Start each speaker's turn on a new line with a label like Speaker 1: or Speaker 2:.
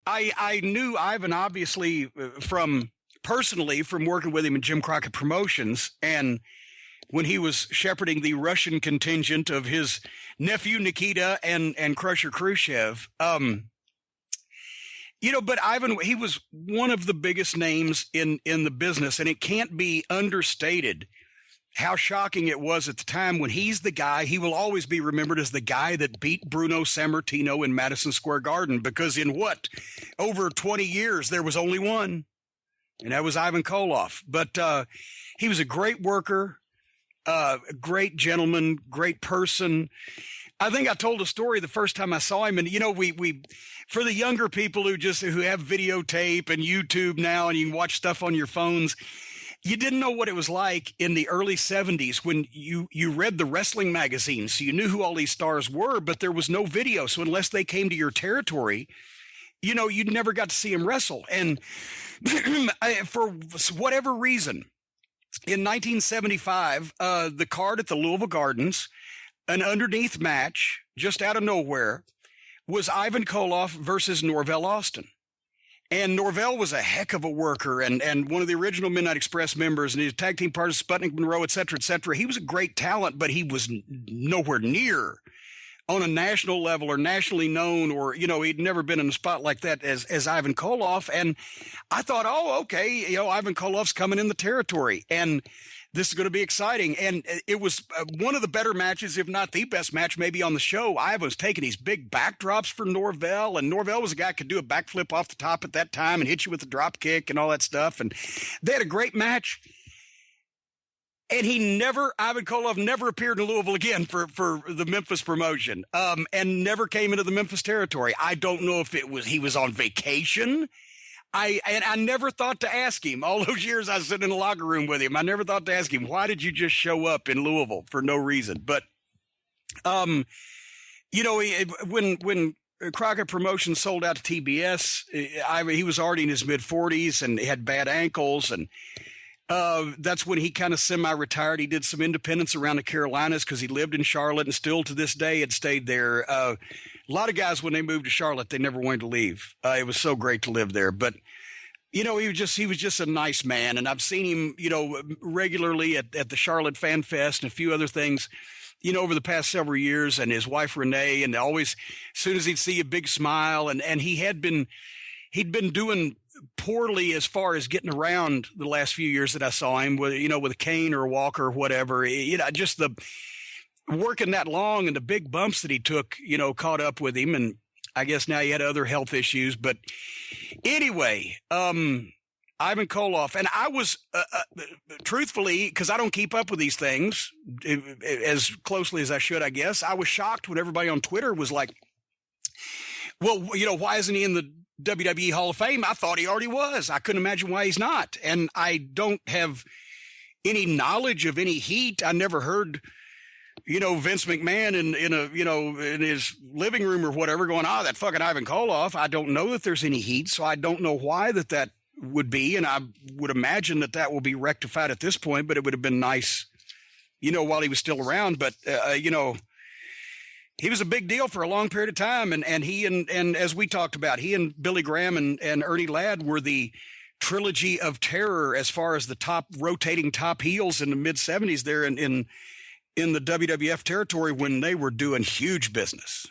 Speaker 1: I knew Ivan obviously personally from working with him in Jim Crockett Promotions, and when he was shepherding the Russian contingent of his nephew Nikita and Crusher Khrushchev. But Ivan, he was one of the biggest names in the business, and it can't be understated how shocking it was at the time when he's the guy. He will always be remembered as the guy that beat Bruno Sammartino in Madison Square Garden, because in over 20 years, there was only one, and that was Ivan Koloff. But he was a great worker, a great gentleman, great person. I think I told a story the first time I saw him, and we for the younger people who have videotape and YouTube now, and you can watch stuff on your phones, you didn't know what it was like in the early 70s when you read the wrestling magazines, so you knew who all these stars were, but there was no video. So unless they came to your territory, you never got to see them wrestle. And for whatever reason, in 1975, the card at the Louisville Gardens, an underneath match just out of nowhere, was Ivan Koloff versus Norvell Austin. And Norvell was a heck of a worker and one of the original Midnight Express members, and his tag team partner, Sputnik Monroe, et cetera, et cetera. He was a great talent, but he was nowhere near on a national level or nationally known, or, he'd never been in a spot like that as Ivan Koloff. And I thought, oh, okay, Ivan Koloff's coming in the territory, and this is going to be exciting. And it was one of the better matches, if not the best match, maybe on the show. Ivan was taking these big backdrops for Norvell, and Norvell was a guy who could do a backflip off the top at that time and hit you with a drop kick and all that stuff. And they had a great match. And Ivan Koloff never appeared in Louisville again for the Memphis promotion, and never came into the Memphis territory. I don't know if he was on vacation. I never thought to ask him. All those years I was sitting in the locker room with him, I never thought to ask him, why did you just show up in Louisville for no reason? But, when Crockett Promotions sold out to TBS, he was already in his mid-40s and he had bad ankles, and that's when he kind of semi-retired. He did some independence around the Carolinas because he lived in Charlotte and still to this day had stayed there. A lot of guys, when they moved to Charlotte, they never wanted to leave. It was so great to live there. But, he was just a nice man. And I've seen him, regularly at the Charlotte Fan Fest and a few other things, over the past several years, and his wife, Renee, and always, as soon as he'd see a big smile, and he'd been doing poorly as far as getting around the last few years that I saw him with a cane or a walker or whatever, just the working that long and the big bumps that he took, caught up with him. And I guess now he had other health issues, but anyway, Ivan Koloff. And I was, truthfully, cause I don't keep up with these things as closely as I should, I guess. I was shocked when everybody on Twitter was like, well, why isn't he in the WWE Hall of Fame? I thought he already was. I couldn't imagine why he's not. And I don't have any knowledge of any heat. I never heard, Vince McMahon in his living room or whatever going, that fucking Ivan Koloff. I don't know that there's any heat, so I don't know why that would be. And I would imagine that will be rectified at this point, but it would have been nice, while he was still around. But, he was a big deal for a long period of time. And he and as we talked about, he and Billy Graham and Ernie Ladd were the trilogy of terror as far as the rotating top heels in the mid-70s there in the WWF territory when they were doing huge business.